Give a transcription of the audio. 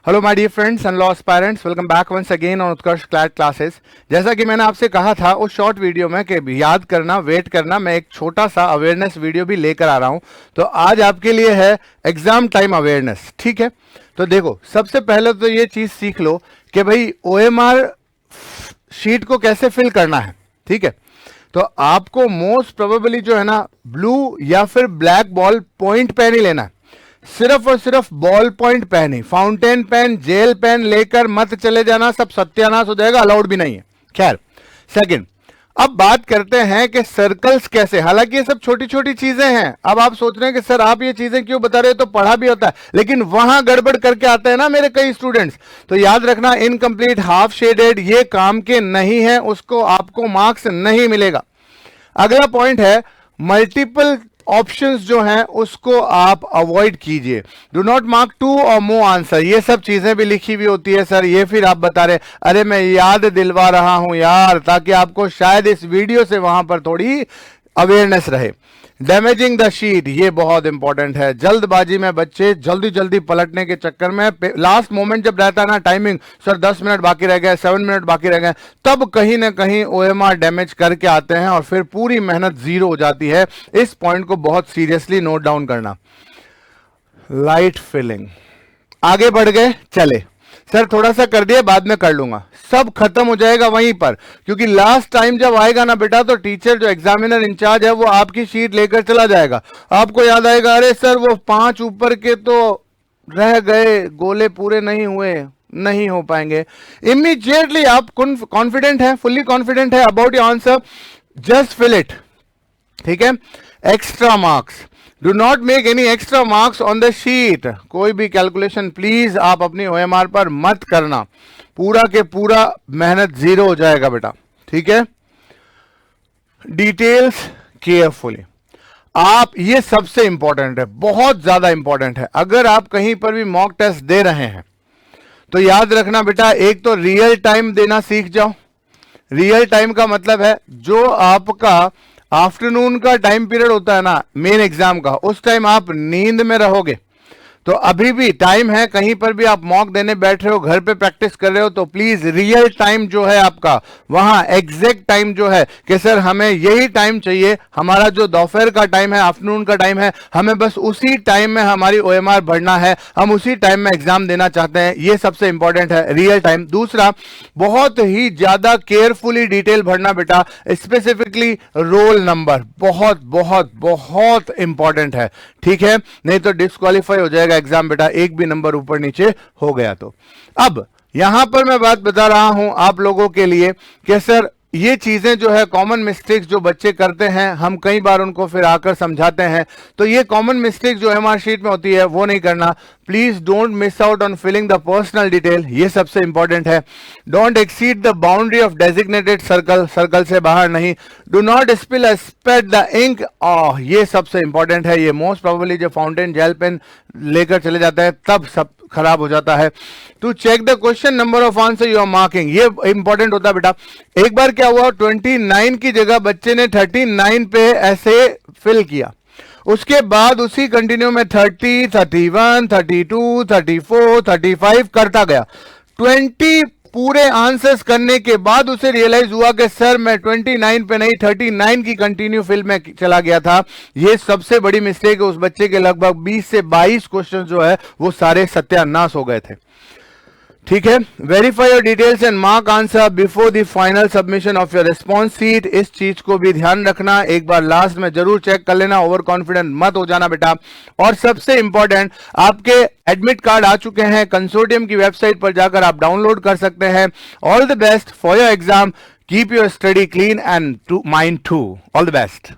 Hello my dear friends and law aspirants, welcome back once again on Utkarsh CLAT classes. जैसा कि मैंने आपसे कहा था उस शॉर्ट वीडियो में कि याद करना, वेट करना, मैं एक छोटा सा अवेयरनेस वीडियो भी लेकर आ रहा हूं। तो आज आपके लिए है एग्जाम टाइम अवेयरनेस। ठीक है, तो देखो, सबसे पहले तो ये चीज सीख लो कि भाई OMR शीट को कैसे फिल करना है। ठीक है, तो आपको मोस्ट प्रोबेबली जो है ना ब्लू या फिर ब्लैक बॉल पॉइंट पेन ही लेना है। सिर्फ और सिर्फ बॉल पॉइंट पेन ही, फाउंटेन पेन, जेल पेन लेकर मत चले जाना, सब सत्यानाश हो जाएगा, अलाउड भी नहीं है। खैर, सेकंड, अब बात करते हैं कि सर्कल्स कैसे। हालांकि ये सब छोटी छोटी चीजें हैं। अब आप सोच रहे हैं कि सर आप ये चीजें क्यों बता रहे हो, तो पढ़ा भी होता है, लेकिन वहां गड़बड़ करके आते हैं ना मेरे कई स्टूडेंट्स। तो याद रखना, इनकम्प्लीट, हाफ शेडेड ये काम के नहीं है, उसको आपको मार्क्स नहीं मिलेगा। अगला पॉइंट है मल्टीपल ऑप्शंस जो हैं उसको आप अवॉइड कीजिए। डू नॉट मार्क 2 और मोर आंसर, ये सब चीजें भी लिखी हुई होती है सर, ये फिर आप बता रहे अरे मैं याद दिलवा रहा हूं यार, ताकि आपको शायद इस वीडियो से वहां पर थोड़ी अवेयरनेस रहे। डैमेजिंग द शीट, ये बहुत इंपॉर्टेंट है। जल्दबाजी में बच्चे जल्दी जल्दी पलटने के चक्कर में लास्ट मोमेंट जब रहता है ना, टाइमिंग सर 10 मिनट बाकी रह गए, 7 मिनट बाकी रह गए, तब कहीं ना कहीं OMR डैमेज करके आते हैं और फिर पूरी मेहनत जीरो हो जाती है। इस पॉइंट को बहुत सीरियसली नोट डाउन करना। लाइट फिलिंग, आगे बढ़ गए, चले सर थोड़ा सा कर दिया, बाद में कर लूंगा, सब खत्म हो जाएगा वहीं पर। क्योंकि लास्ट टाइम जब आएगा ना बेटा, तो टीचर जो एग्जामिनर इंचार्ज है वो आपकी शीट लेकर चला जाएगा। आपको याद आएगा अरे सर वो 5 ऊपर के तो रह गए, गोले पूरे नहीं हुए, नहीं हो पाएंगे। इमीडिएटली आप कॉन्फिडेंट है, फुल्ली कॉन्फिडेंट है about your answer, just fill it. ठीक है, extra marks, do not make any extra marks on the sheet. कोई भी कैलकुलेशन प्लीज आप अपनी OMR पर मत करना, पूरा के पूरा मेहनत जीरो हो जाएगा बेटा। ठीक है, डिटेल्स केयरफुली आप, ये सबसे इंपॉर्टेंट है, बहुत ज्यादा इंपॉर्टेंट है। अगर आप कहीं पर भी मॉक टेस्ट दे रहे हैं तो याद रखना बेटा, एक तो रियल टाइम देना सीख जाओ। रियल टाइम का मतलब है जो आपका आफ्टरनून का टाइम पीरियड होता है ना मेन एग्जाम का, उस टाइम आप नींद में रहोगे, तो अभी भी टाइम है। कहीं पर भी आप मॉक देने बैठ रहे हो, घर पे प्रैक्टिस कर रहे हो, तो प्लीज रियल टाइम जो है आपका, वहां एग्जैक्ट टाइम जो है कि सर हमें यही टाइम चाहिए, हमारा जो दोपहर का टाइम है, आफ्टरनून का टाइम है, हमें बस उसी टाइम में हमारी OMR भरना है, हम उसी टाइम में एग्जाम देना चाहते हैं। ये सबसे इंपॉर्टेंट है, रियल टाइम। दूसरा, बहुत ही ज्यादा केयरफुली डिटेल भरना बेटा, स्पेसिफिकली रोल नंबर, बहुत बहुत बहुत इंपॉर्टेंट है। ठीक है, नहीं तो डिस्क्वालीफाई हो जाएगा एग्जाम बेटा, एक भी नंबर ऊपर नीचे हो गया तो। अब यहां पर मैं बात बता रहा हूं आप लोगों के लिए कि सर ये चीजें जो है कॉमन मिस्टेक्स जो बच्चे करते हैं, हम कई बार उनको फिर आकर समझाते हैं, तो ये कॉमन मिस्टेक जो OMR शीट में होती है वो नहीं करना। Please don't miss out on filling the personal detail, ये सबसे इंपॉर्टेंट है। Don't exceed the boundary of designated circle, circle से बाहर नहीं। Do not spill a spate the ink, ये सबसे इंपॉर्टेंट है। ये मोस्ट प्रोबेबली जो फाउंटेन जेल पेन लेकर चले जाता है तब सब खराब हो जाता है। To check the question number of answer you are marking, ये इंपॉर्टेंट होता है बेटा। एक बार क्या हुआ, 29 की जगह बच्चे ने 39 पे ऐसे फिल किया, उसके बाद उसी कंटिन्यू में 30, 31, 32, 34, 35 करता गया। 20 पूरे आंसर्स करने के बाद उसे रियलाइज हुआ कि सर मैं 29 पे नहीं 39 की कंटिन्यू फिल में चला गया था। ये सबसे बड़ी मिस्टेक है। उस बच्चे के लगभग 20 से 22 क्वेश्चन जो है वो सारे सत्यानाश हो गए थे। ठीक है, verify your details and mark answer before the final submission of your response sheet. इस चीज को भी ध्यान रखना, एक बार लास्ट में जरूर चेक कर लेना, ओवर कॉन्फिडेंट मत हो जाना बेटा। और सबसे इंपॉर्टेंट, आपके एडमिट कार्ड आ चुके हैं, कंसोर्टियम की वेबसाइट पर जाकर आप डाउनलोड कर सकते हैं। All the best for your exam, keep your study clean and mind too, all the best.